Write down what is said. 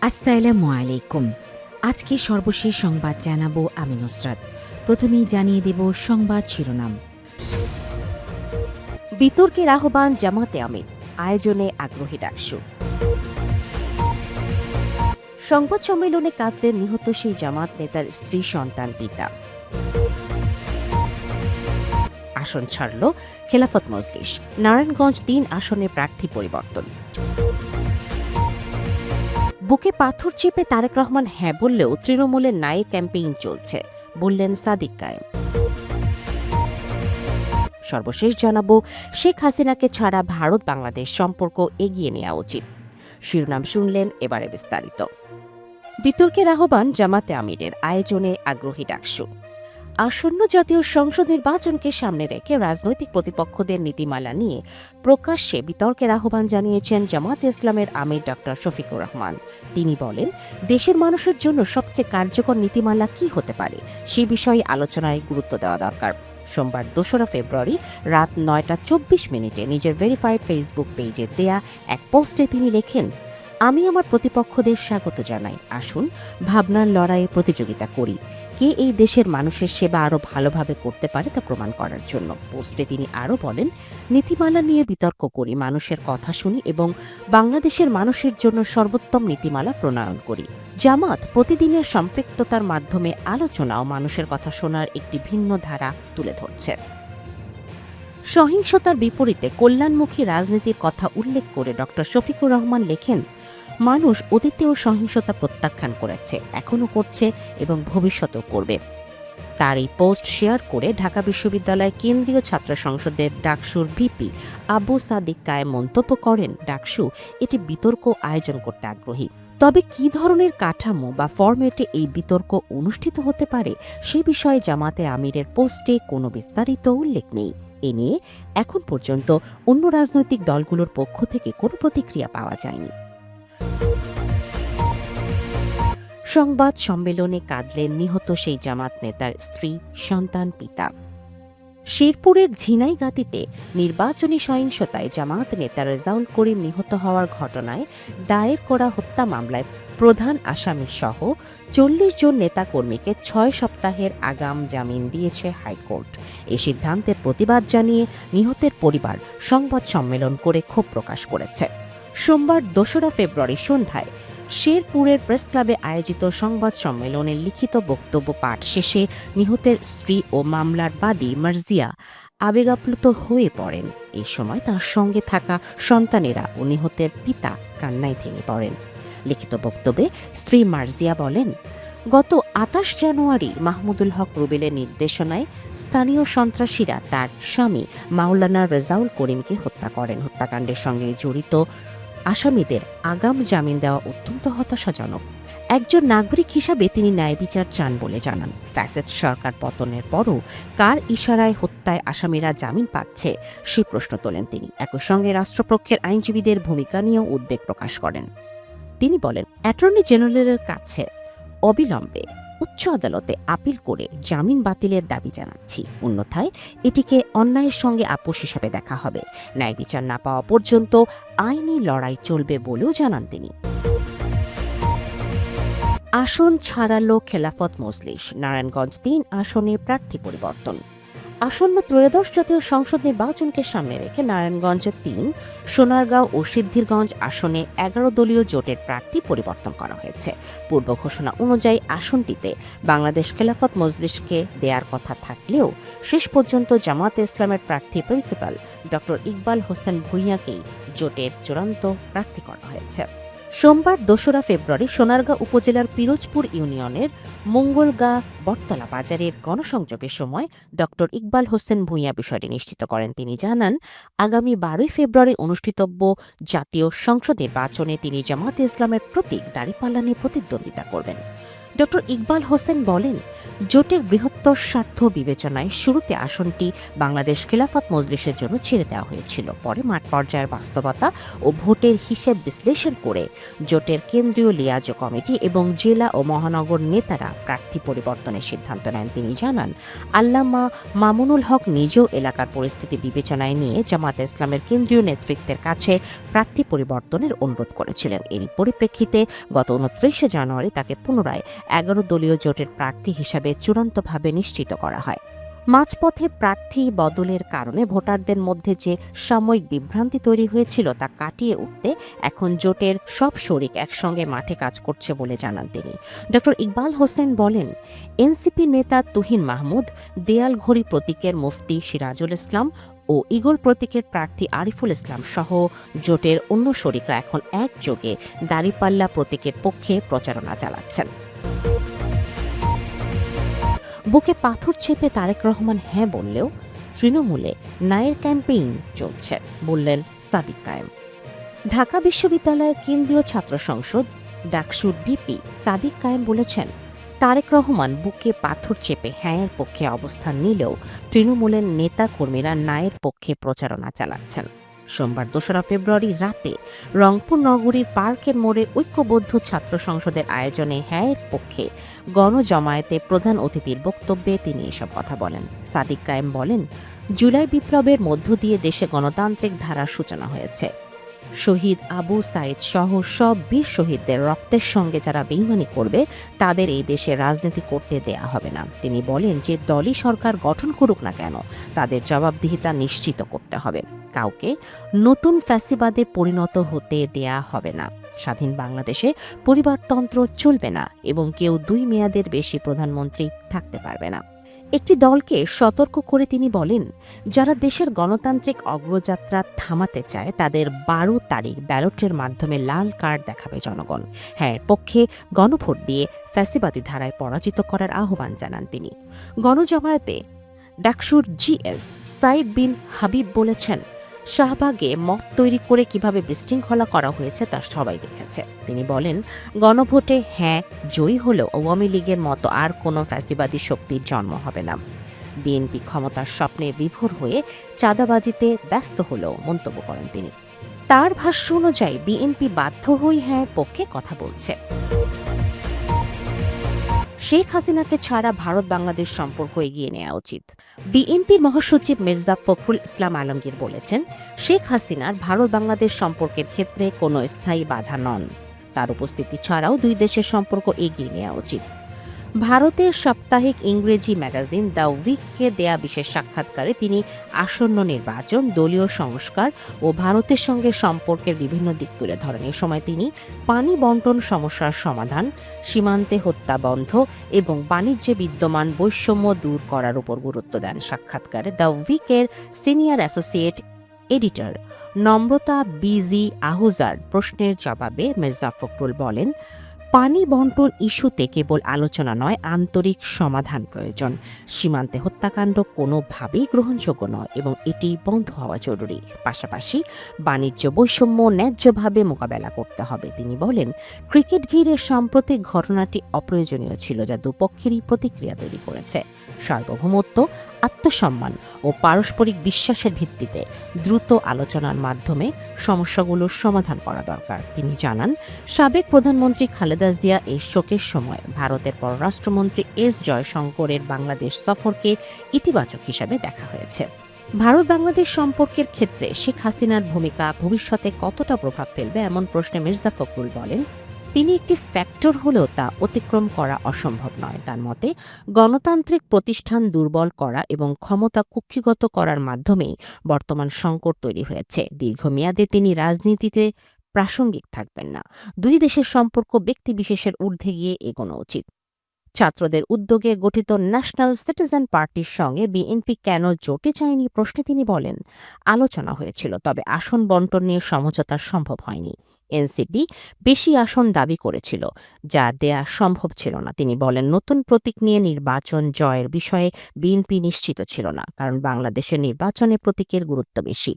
আসসালামু আলাইকুম। আজকে সর্বশেষ সংবাদ জানাবো আমি নুসরাত। প্রথমেই জানিয়ে দেব সংবাদ শিরোনাম। বিতর্কের আহ্বান জামাতে আমির, আয়োজনে আগ্রহী ডাকসু। সংবাদ সম্মেলনে কাঁদলেন নিহত সেই জামাত নেতার স্ত্রী, সন্তান, পিতা। আসন ছাড়ল খেলাফত মজলিস, নারায়ণগঞ্জ ৩ আসনে প্রার্থী পরিবর্তন। বুকে পাথর চেপে তারেক রহমান হ্যাঁ বললেও তৃণমূলের নাই ক্যাম্পেইন চলছে, বললেন সাদিক কায়েম। সর্বশেষ জানাবো, শেখ হাসিনাকে ছাড়া ভারত বাংলাদেশ সম্পর্ক এগিয়ে নেওয়া উচিত। শিরোনাম শুনলেন, এবারে বিস্তারিত। বিতর্কের আহ্বান জামাতে আমিরের, আয়োজনে আগ্রহী ডাকসু। আসন্ন জাতীয় সংসদ নির্বাচনকে সামনে রেখে রাজনৈতিক প্রতিপক্ষদের নীতিমালা নিয়ে প্রকাশ্যে বিতর্কের আহ্বান জানিয়েছেন জামাতে ইসলামের আমির ড. শফিকুর রহমান। তিনি বলেন, দেশের মানুষের জন্য সবচেয়ে কার্যকর নীতিমালা কি হতে পারে সে বিষয়ে আলোচনায় গুরুত্ব দেওয়া দরকার। সোমবার ২রা ফেব্রুয়ারি রাত ৯টা ২৪ নিজের ভেরিফাইড ফেসবুক পেজে দেয়া এক পোস্টে তিনি লেখেন, আমি আমার প্রতিপক্ষদের স্বাগত জানাই। আসুন ভাবনার লড়াইয়ে প্রতিযোগিতা করি, কে এই দেশের মানুষের সেবা আরও ভালোভাবে করতে পারে তা প্রমাণ করার জন্য। পোস্টে তিনি আরও বলেন, নীতিমালা নিয়ে বিতর্ক করি, মানুষের কথা শুনি এবং বাংলাদেশের মানুষের জন্য সর্বোত্তম নীতিমালা প্রণয়ন করি। জামাত প্রতিদিনের সম্পৃক্ততার মাধ্যমে আলোচনা ও মানুষের কথা শোনার একটি ভিন্ন ধারা তুলে ধরছে। সহিংসতার বিপরীতে কল্যাণমুখী রাজনীতির কথা উল্লেখ করে ড. শফিকুর রহমান লেখেন, মানুষ অতীতেও সহিংসতা প্রত্যাখ্যান করেছে, এখনও করছে এবং ভবিষ্যতেও করবে। তার এই পোস্ট শেয়ার করে ঢাকা বিশ্ববিদ্যালয় কেন্দ্রীয় ছাত্র সংসদের ডাকসুর ভিপি আবু সাদিক কায়েম মন্তব্য করেন, ডাকসু এটি বিতর্ক আয়োজন করতে আগ্রহী, তবে কী ধরনের কাঠামো বা ফরম্যাটে এই বিতর্ক অনুষ্ঠিত হতে পারে সে বিষয়ে জামাতে আমিরের পোস্টে কোনো বিস্তারিত উল্লেখ নেই। এ নিয়ে এখন পর্যন্ত অন্য রাজনৈতিক দলগুলোর পক্ষ থেকে কোনো প্রতিক্রিয়া পাওয়া যায়নি। সংবাদ সম্মেলনে কাঁদলেন নিহত সেই জামাত নেতার স্ত্রী, সন্তান, পিতা। শেরপুরের ঝিনাইগাতীতে নির্বাচনী সহিংসতায় জামাত নেতা রেজাউল করিম নিহত হওয়ার ঘটনায় দায়ের করা হত্যা মামলায় প্রধান আসামি সহ ৪০ জন নেতাকর্মীকে ৬ সপ্তাহের আগাম জামিন দিয়েছে হাইকোর্ট। এই সিদ্ধান্তের প্রতিবাদ জানিয়ে নিহতের পরিবার সংবাদ সম্মেলন করে ক্ষোভ প্রকাশ করেছে। সোমবার ২রা ফেব্রুয়ারি সন্ধ্যায় শেরপুরের প্রেস ক্লাবে আয়োজিত সংবাদ সম্মেলনে লিখিত বক্তব্য পাঠ শেষে নিহতের স্ত্রী ও মামলার বাদী মার্জিয়া আবেগাপ্লুত হয়ে পড়েন। এই সময় তার সঙ্গে থাকা সন্তানেরা ও নিহতের পিতা কান্নায় ভেঙে পড়েন। লিখিত বক্তব্যে স্ত্রী মার্জিয়া বলেন, গত ২৮ জানুয়ারি মাহমুদুল হক রুবেলের নির্দেশনায় স্থানীয় সন্ত্রাসীরা তার স্বামী মাওলানা রেজাউল করিমকে হত্যা করেন। হত্যাকাণ্ডের সঙ্গে জড়িত আসামিদের আগাম জামিন দেওয়া অত্যন্ত হতাশাজনক। একজন নাগরিক হিসাবে তিনি ন্যায় বিচার চান বলে জানান। ফ্যাসিস্ট সরকার পতনের পরও কার ইশারায় হত্যায় আসামিরা জামিন পাচ্ছে সে প্রশ্ন তোলেন তিনি। একই সঙ্গে রাষ্ট্রপক্ষের আইনজীবীদের ভূমিকা নিয়েও উদ্বেগ প্রকাশ করেন। তিনি বলেন, অ্যাটর্নি জেনারেলের কাছে অবিলম্বে উচ্চ আদালতে আপিল করে জামিন বাতিলের দাবি জানাচ্ছি, অন্যথায় এটিকে অন্যায়ের সঙ্গে আপোষ হিসাবে দেখা হবে। ন্যায় বিচার না পাওয়া পর্যন্ত আইনি লড়াই চলবে বলেও জানান তিনি। আসন ছাড়ালো খেলাফত মজলিস, নারায়ণগঞ্জ ৩ আসনে প্রার্থী পরিবর্তন। আসন্ন ত্রয়োদশ জাতীয় সংসদ নির্বাচনকে সামনে রেখে নারায়ণগঞ্জ ৩, সোনারগাঁও ও সিদ্ধিরগঞ্জ আসনে ১১ দলীয় জোটের প্রার্থী পরিবর্তন করা হয়েছে। পূর্ব ঘোষণা অনুযায়ী আসনটিতে বাংলাদেশ খেলাফত মজলিসকে দেয়ার কথা থাকলেও শেষ পর্যন্ত জামাতে ইসলামের প্রার্থী প্রিন্সিপাল ড. ইকবাল হোসেন ভূঁইয়াকেই জোটের চূড়ান্ত প্রার্থী করা হয়েছে। সোমবার ২রা ফেব্রুয়ারি সোনারগাঁও উপজেলার পিরোজপুর ইউনিয়নের মঙ্গলগাঁ বটতলা বাজারের গণসংযোগের সময় ড. ইকবাল হোসেন ভূঁইয়া বিষয়টি নিশ্চিত করেন। তিনি জানান, আগামী ১২ই ফেব্রুয়ারি অনুষ্ঠিতব্য জাতীয় সংসদ নির্বাচনে তিনি জামাতে ইসলামের প্রতীক দাঁড়িপাল্লা নিয়ে প্রতিদ্বন্দ্বিতা করবেন। ডক্টর ইকবাল হোসেন বলেন, জোটের বৃহত্তর স্বার্থ বিবেচনায় শুরুতে আসনটি বাংলাদেশ খেলাফত মজলিসের জন্য ছেড়ে দেওয়া হয়েছিল। পরে মাঠ পর্যায়ের বাস্তবতা ও ভোটের হিসেব বিশ্লেষণ করে জোটের কেন্দ্রীয় লিয়াজো কমিটি এবং জেলা ও মহানগর নেতারা প্রার্থী পরিবর্তনের সিদ্ধান্ত নেন। তিনি জানান, আল্লামা মামুনুল হক নিজেও এলাকার পরিস্থিতি বিবেচনায় নিয়ে জামায়াতে ইসলামের কেন্দ্রীয় নেতৃত্বের কাছে প্রার্থী পরিবর্তনের অনুরোধ করেছিলেন। এরই পরিপ্রেক্ষিতে গত 29 জানুয়ারি তাকে পুনরায় 11 দলীয় জোটের প্রার্থী হিসাবে চূড়ান্তভাবে নিশ্চিত করা হয়। মাঝপথে প্রার্থী বদলের কারণে ভোটারদের মধ্যে যে সাময়িক বিভ্রান্তি তৈরি হয়েছিল তা কাটিয়ে উঠতে এখন জোটের সব শরিক একসঙ্গে মাঠে কাজ করছে বলে জানান তিনি। ডক্টর ইকবাল হোসেন বলেন, এনসিপি নেতা তুহিন মাহমুদ, দেয়ালঘড়ি প্রতীকের মুফতি সিরাজুল ইসলাম ও ঈগল প্রতীকের প্রার্থী আরিফুল ইসলাম সহ জোটের অন্য শরিকরা এখন একযোগে দাঁড়িপাল্লা প্রতীকের পক্ষে প্রচারণা চালাচ্ছেন। বুকে পাথর চেপে তারেক রহমান হ্যাঁ বললেও তৃণমূলে নায়ের ক্যাম্পেইন চলছে, বললেন সাদিক কায়েম। ঢাকা বিশ্ববিদ্যালয়ের কেন্দ্রীয় ছাত্র সংসদ ডাকসুর ভিপি সাদিক কায়েম বলেছেন, তারেক রহমান বুকে পাথর চেপে হ্যাঁয়ের পক্ষে অবস্থান নিলেও তৃণমূলের নেতা কর্মীরা নায়ের পক্ষে প্রচারণা চালাচ্ছেন। সোমবার 2 ফেব্রুয়ারি রাতে রংপুর নগরীর পার্কের মোড়ে ঐক্যবদ্ধ ছাত্র সংসদের আয়োজনে হ্যাঁয়ের পক্ষে গণজমায়েতে প্রধান অতিথির বক্তব্যে তিনি এসব কথা বলেন। সাদিক কায়েম বলেন, জুলাই বিপ্লবের মধ্য দিয়ে দেশে গণতান্ত্রিক ধারার সূচনা হয়েছে। শহীদ আবু সাইদ সহ সব বীর শহীদদের রক্তের সঙ্গে যারা বেইমানি করবে তাদের এই দেশে রাজনীতি করতে দেয়া হবে না। তিনি বলেন, যে দলই সরকার গঠন করুক না কেন তাদের জবাবদিহিতা নিশ্চিত করতে হবে। কাউকে নতুন ফ্যাসিবাদে পরিণত হতে দেয়া হবে না। স্বাধীন বাংলাদেশে পরিবারতন্ত্র চলবে না এবং কেউ 2 মেয়াদের বেশি প্রধানমন্ত্রী থাকতে পারবে না। একটি দলকে সতর্ক করে তিনি বলেন, যারা দেশের গণতান্ত্রিক অগ্রযাত্রা থামাতে চায় তাদের 12 তারিখ ব্যালটের মাধ্যমে লাল কার্ড দেখাবে জনগণ। হ্যাঁ পক্ষে গণভোট দিয়ে ফ্যাসিবাদী ধারায় পরাজিত করার আহ্বান জানান তিনি। গণজমায়েতে ডাকসুর জিএস সাইদ বিন হাবিব বলেছেন, শাহবাগে মত তৈরি করে কিভাবে বিশৃঙ্খলা করা হয়েছে তা সবাই দেখেছে। তিনি বলেন, গণভোটে হ্যাঁ জয়ী হলেও আওয়ামী লীগের মতো আর কোনো ফ্যাসিবাদী শক্তির জন্ম হবে না। বিএনপি ক্ষমতার স্বপ্নে বিভোর হয়ে চাঁদাবাজিতে ব্যস্ত হলেও মন্তব্য করেন তিনি। তার ভাষ্য অনুযায়ী বিএনপি বাধ্য হয়ে হ্যাঁ পক্ষে কথা বলছে। শেখ হাসিনাকে ছাড়া ভারত বাংলাদেশ সম্পর্ক এগিয়ে নেওয়া উচিত। বিএনপির মহাসচিব মির্জা ফখরুল ইসলাম আলমগীর বলেছেন, শেখ হাসিনার ভারত বাংলাদেশ সম্পর্কের ক্ষেত্রে কোনো স্থায়ী বাধা নন। তার উপস্থিতি ছাড়াও 2 দেশের সম্পর্ক এগিয়ে নেওয়া উচিত। ভারতের সাপ্তাহিক ইংরেজি ম্যাগাজিন দ্য উইককে দেয়া বিশেষ সাক্ষাৎকারে তিনি আসন্ন নির্বাচন, দলীয় সংস্কার ও ভারতের সঙ্গে সম্পর্কের বিভিন্ন দিক তুলে ধরেন। এ সময় তিনি পানি বন্টন সমস্যার সমাধান, সীমান্তে হত্যা বন্ধ এবং বাণিজ্যে বিদ্যমান বৈষম্য দূর করার উপর গুরুত্ব দেন। সাক্ষাৎকারে দ্য উইকের সিনিয়র অ্যাসোসিয়েট এডিটর নম্রতা বিজি আহুজার প্রশ্নের জবাবে মির্জা ফখরুল বলেন, পানি বন্টন ইস্যুতে কেবল আলোচনা নয়, আন্তরিক সমাধান প্রয়োজন। সীমান্তে হত্যাকাণ্ড কোনোভাবেই গ্রহণযোগ্য নয় এবং এটি বন্ধ হওয়া জরুরি। পাশাপাশি বাণিজ্য বৈষম্য ন্যায্যভাবে মোকাবেলা করতে হবে। তিনি বলেন, ক্রিকেট ঘিরে সাম্প্রতিক ঘটনাটি অপ্রয়োজনীয় ছিল, যা দুপক্ষেরই প্রতিক্রিয়া তৈরি করেছে। সার্বভৌমত্ব, আত্মসম্মান ও পারস্পরিক বিশ্বাসের ভিত্তিতে দ্রুত আলোচনার মাধ্যমে সমস্যাগুলোর সমাধান করা দরকার। তিনি জানান, সাবেক প্রধানমন্ত্রী খালেদা জিয়া এই শোকের সময় ভারতের পররাষ্ট্রমন্ত্রী এস জয়শঙ্করের বাংলাদেশ সফরকে ইতিবাচক হিসাবে দেখা হয়েছে। ভারত বাংলাদেশ সম্পর্কের ক্ষেত্রে শেখ হাসিনার ভূমিকা ভবিষ্যতে কতটা প্রভাব ফেলবে এমন প্রশ্নে মির্জা ফখরুল বলেন, তিনি একটি ফ্যাক্টর হলেও তা অতিক্রম করা অসম্ভব নয়। তার মতে, গণতান্ত্রিক প্রতিষ্ঠান দুর্বল করা এবং ক্ষমতা কুক্ষিগত করার মাধ্যমেই বর্তমান সংকট তৈরি হয়েছে। দীর্ঘমেয়াদে তিনি রাজনীতিতে প্রাসঙ্গিক থাকবেন না। 2 দেশের সম্পর্ক ব্যক্তিবিশেষের ঊর্ধ্বে গিয়ে এগোনো উচিত। ছাত্রদের উদ্যোগে গঠিত ন্যাশনাল সিটিজেন পার্টির সঙ্গে বিএনপি কেন জোটে চায়নি প্রশ্নে তিনি বলেন, আলোচনা হয়েছিল, তবে আসন বন্টন নিয়ে সমঝোতা সম্ভব হয়নি। এনসিপি বেশি আসন দাবি করেছিল, যা দেয়া সম্ভব ছিল না। তিনি বলেন, নতুন প্রতীক নিয়ে নির্বাচন জয়ের বিষয়ে বিএনপি নিশ্চিত ছিল না, কারণ বাংলাদেশের নির্বাচনে প্রতীকের গুরুত্ব বেশি।